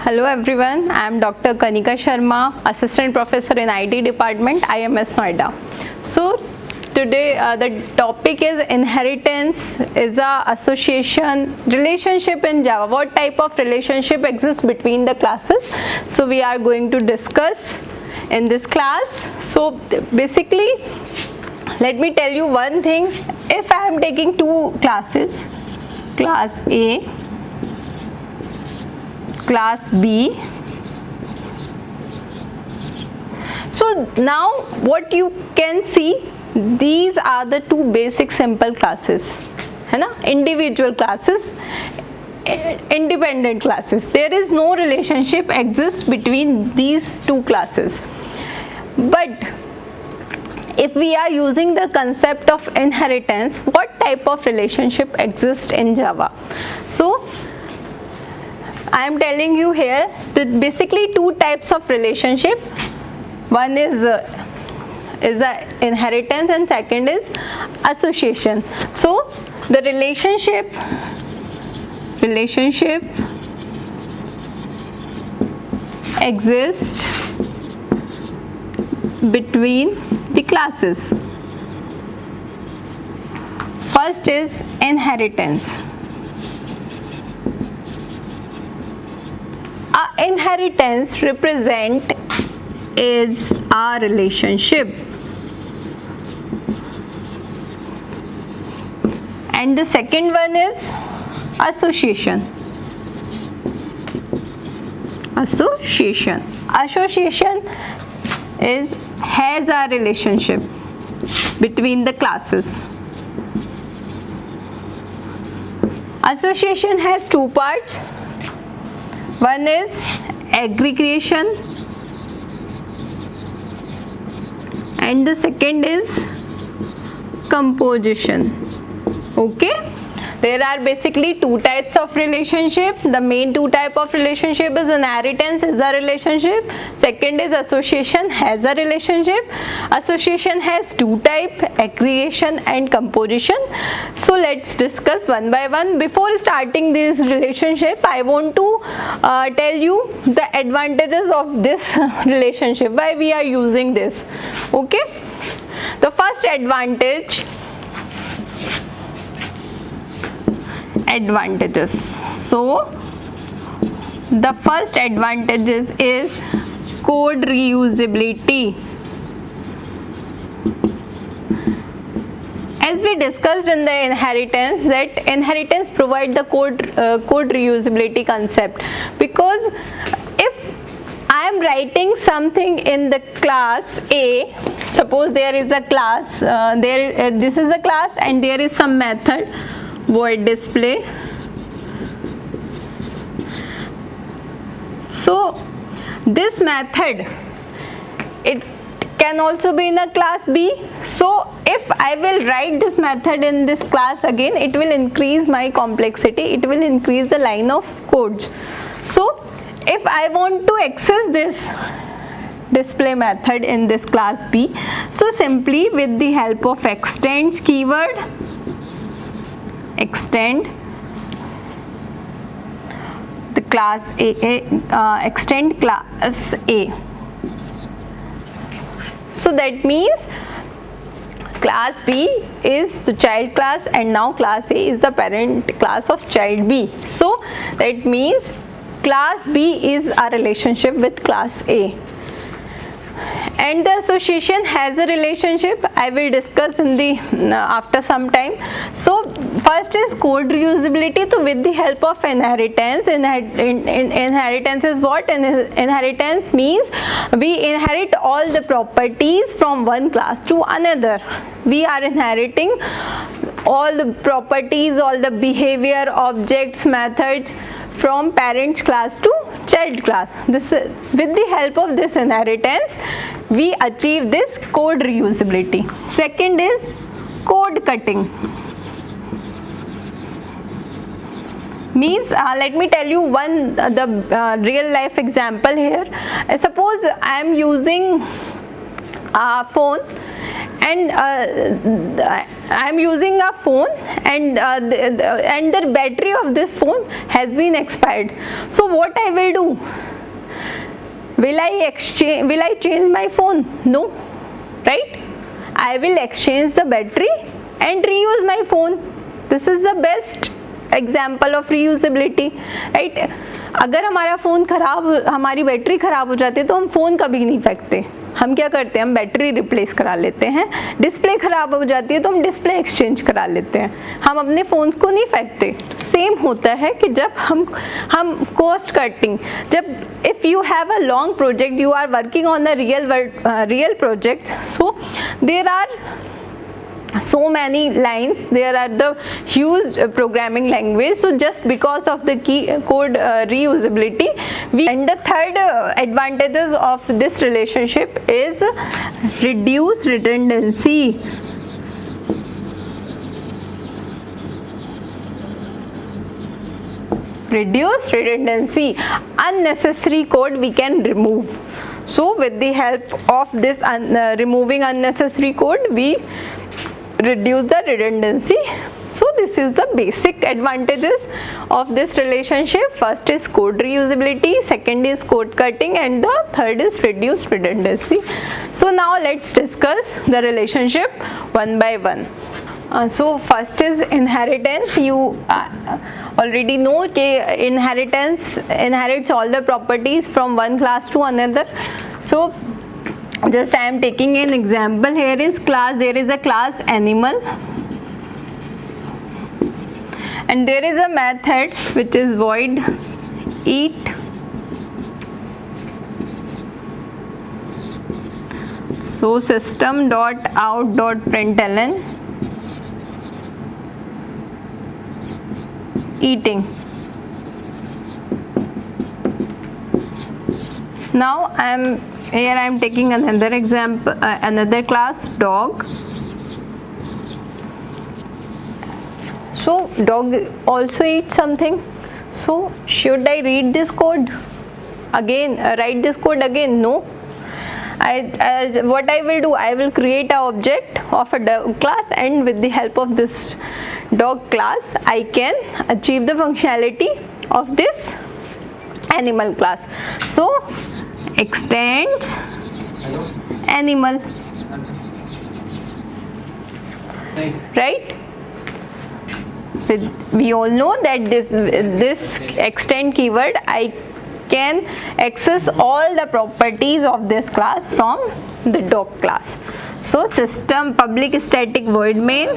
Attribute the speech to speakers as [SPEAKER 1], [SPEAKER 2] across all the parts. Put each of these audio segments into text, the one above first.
[SPEAKER 1] Hello everyone, I am Dr. Kanika Sharma, Assistant Professor in IT Department, IMS Noida. So today the topic is inheritance is a association relationship in Java. What type of relationship exists between the classes? So we are going to discuss in this class. So basically, let me tell you one thing. If I am taking two classes, class A, class B, so now what you can see, these are the two basic simple classes, है ना, individual classes, independent classes. There is no relationship exists between these two classes. But if we are using the concept of inheritance, what type of relationship exists in Java? So I am telling you here that basically two types of relationship. One is the inheritance and second is association. So the relationship exists between the classes. First is inheritance. Inheritance represent is a relationship, and the second one is association. Association has a relationship between the classes. Association has two parts. One is aggregation and the second is composition. Okay, there are basically two types of relationship. The main two type of relationship is inheritance is a relationship, second is association has a relationship. Association has two type, aggregation and composition. So let's discuss one by one. Before starting this relationship, I want to tell you the advantages of this relationship, why we are using this. Okay, the first advantages. So the first advantages is code reusability. As we discussed in the inheritance, that inheritance provide the code reusability concept, because if I am writing something in the class A, suppose there is a class, this is a class and there is some method void display. So this method, it can also be in a class B. So if I will write this method in this class again, it will increase my complexity, it will increase the line of codes. So if I want to access this display method in this class B, so simply with the help of extends keyword, extend the class extend class A. So that means class B is the child class and now class A is the parent class of child B. So that means class B is a relationship with class A. And the association has a relationship, I will discuss in the after some time. So first is code reusability. So with the help of inheritance, inheritance is what? Inheritance means we inherit all the properties from one class to another. We are inheriting all the properties, all the behavior, objects, methods from parent class to child class. This with the help of this inheritance we achieve this code reusability. Second is code cutting. Means let me tell you one the real life example here. Suppose I am using a phone and I am using a phone and and the battery of this phone has been expired. So what I will do? Will I change my phone? No, right? I will exchange the battery and reuse my phone. This is the best example of reusability, right? अगर हमारा phone ख़राब, हमारी battery ख़राब हो जाती है तो हम फ़ोन कभी नहीं फेंकते. हम क्या करते हैं, हम बैटरी रिप्लेस करा लेते हैं. डिस्प्ले ख़राब हो जाती है तो हम डिस्प्ले एक्सचेंज करा लेते हैं. हम अपने फ़ोन्स को नहीं फेंकते. सेम होता है कि जब हम कॉस्ट कटिंग, जब if you have a long project, you are working on a real project, so there are so many lines, there are the huge programming language. So just because of the code reusability, and the third advantages of this relationship is reduce redundancy. Reduce redundancy. Unnecessary code we can remove. So with the help of this removing unnecessary code, we reduce the redundancy. So this is the basic advantages of this relationship. First is code reusability, second is code cutting, and the third is reduced redundancy. So now let's discuss the relationship one by one. So first is inheritance. You already know that inheritance inherits all the properties from one class to another. So just I am taking an example. Here is class, there is a class animal, and there is a method which is void eat. So system dot out dot println eating. Now I am taking another example, another class dog. So dog also eats something. So should I read this code again, write this code again? No. What I will do, I will create an object of a dog class, and with the help of this dog class I can achieve the functionality of this animal class. So extends animal, right? We all know that this extend keyword, I can access all the properties of this class from the dog class. So system public static void main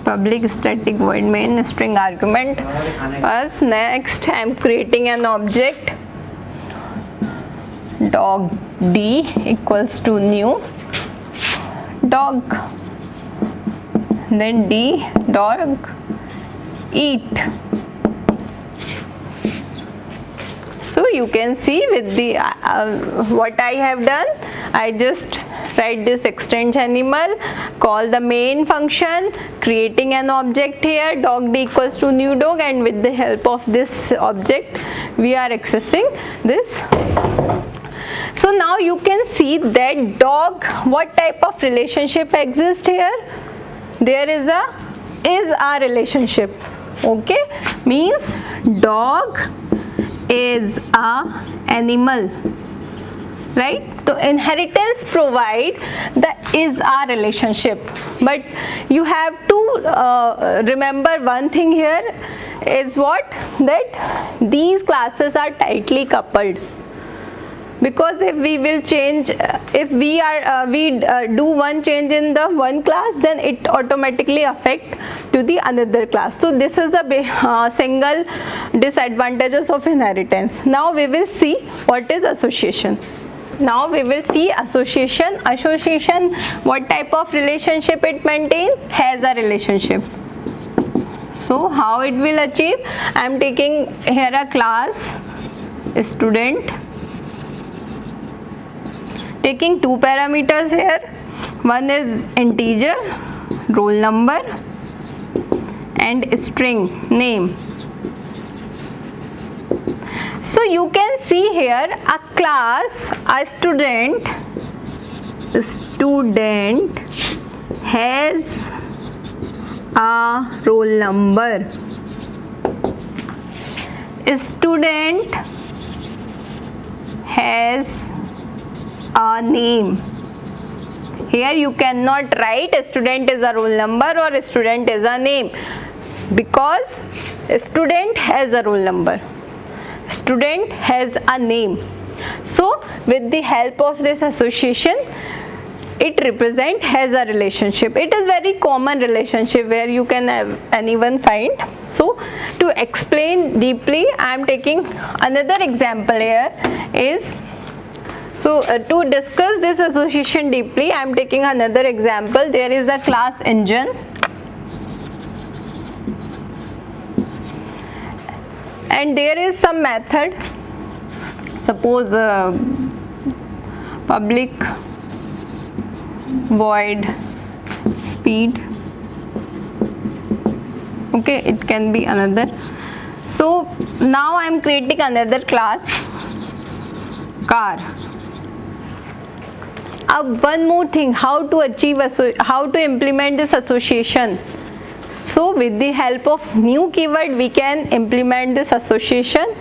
[SPEAKER 1] public static void main string argument. As next I am creating an object dog d equals to new dog, then d dog eat. So you can see with the what I have done, I just write this extends animal, call the main function, creating an object here dog d equals to new dog, and with the help of this object we are accessing this. So now you can see that dog, what type of relationship exists here? There is a relationship. Okay, means dog is a animal, right? So inheritance provide the is a relationship, but you have to remember one thing here is what, that these classes are tightly coupled. Because if we will change, if we do one change in the one class, then it automatically affect to the another class. So this is a single disadvantages of inheritance. Now we will see what is association. Now we will see association. Association, what type of relationship it maintains? Has a relationship. So how it will achieve? I am taking here a class student, taking two parameters here. One is integer roll number and string name. So you can see here a class, a student has a roll number. A student has a name. Here you cannot write a student is a roll number or a student is a name, because a student has a roll number, student has a name. So with the help of this association, it represents has a relationship. It is very common relationship where you can have anyone find. So to explain deeply, I am taking another example here is, so to discuss this association deeply, I am taking another example. There is a class engine, and there is some method. Suppose public void speed. Okay, it can be another. So now I am creating another class, car. One more thing, how to implement this association. So with the help of new keyword, we can implement this association.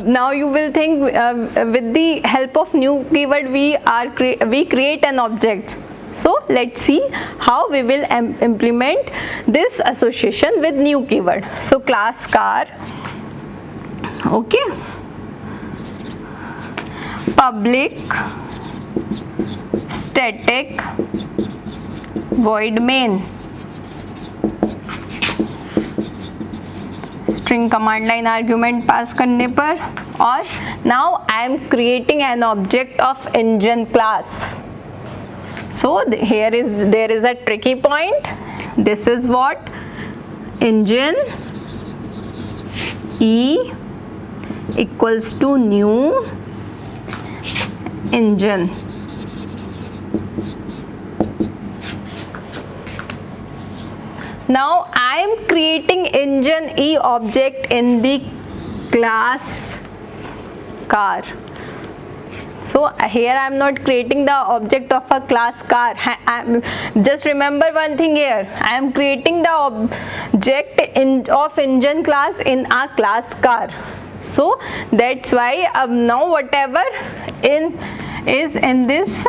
[SPEAKER 1] Now you will think with the help of new keyword we create an object. So let's see how we will implement this association with new keyword. So class car, okay, public static void main, string command line argument pass करने पर, और now I am creating an object of engine class. So there is a tricky point. This is what engine E equals to new engine. Now I am creating engine E object in the class car. So here I am not creating the object of a class car. Just remember one thing here, I am creating the object of engine class in a class car. So that's why now whatever is in this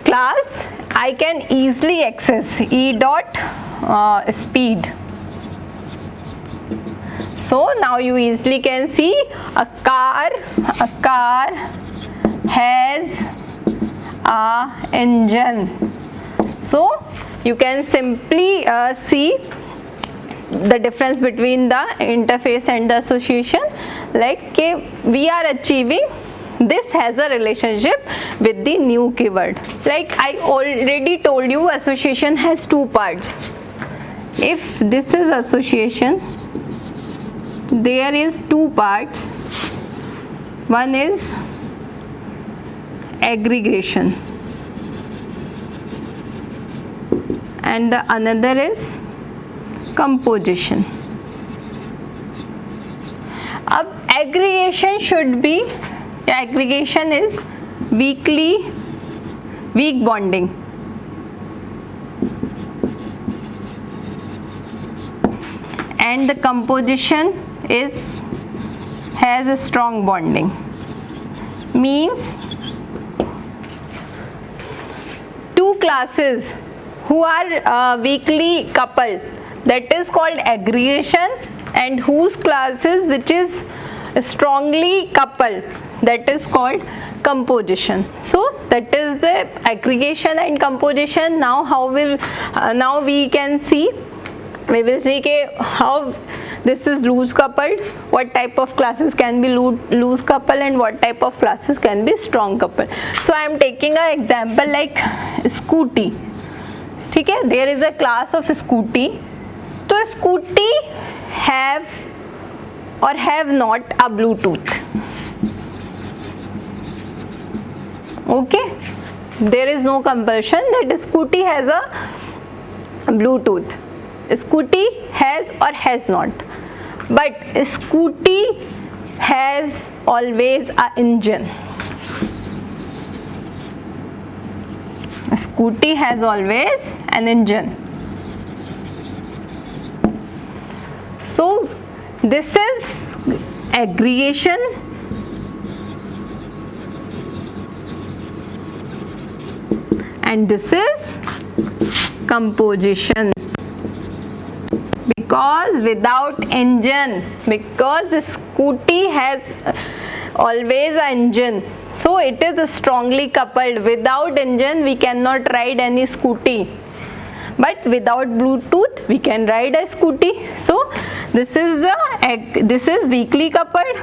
[SPEAKER 1] class, I can easily access E dot speed. So now you easily can see a car has a engine. So you can simply see the difference between the interface and the association, like we are achieving this has a relationship with the new keyword. Like I already told you, association has two parts. If this is association, there is two parts. One is aggregation and the another is composition. Ab aggregation should be, aggregation is weak bonding. And the composition has a strong bonding. Means two classes who are weakly coupled, that is called aggregation, and whose classes which is strongly coupled, that is called composition. So that is the aggregation and composition. Now how will now we can see, we will see how this is loose coupled, what type of classes can be loose coupled and what type of classes can be strong coupled. So I am taking an example like scooty. ठीक है, there is a class of scooty. तो scooty have or have not a Bluetooth. Okay, there is no compulsion that scooty has a Bluetooth. Scooty has or has not, but scooty has always a engine. A scooty has always an engine. So this is aggregation and this is composition. Because without engine, because the scooty has always an engine, so it is strongly coupled. Without engine we cannot ride any scooty, but without Bluetooth we can ride a scooty. So this is weakly coupled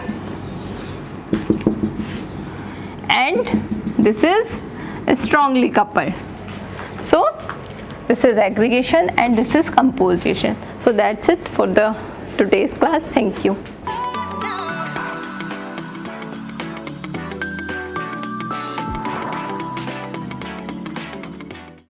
[SPEAKER 1] and this is strongly coupled. So this is aggregation and this is composition. So that's it for the today's class. Thank you.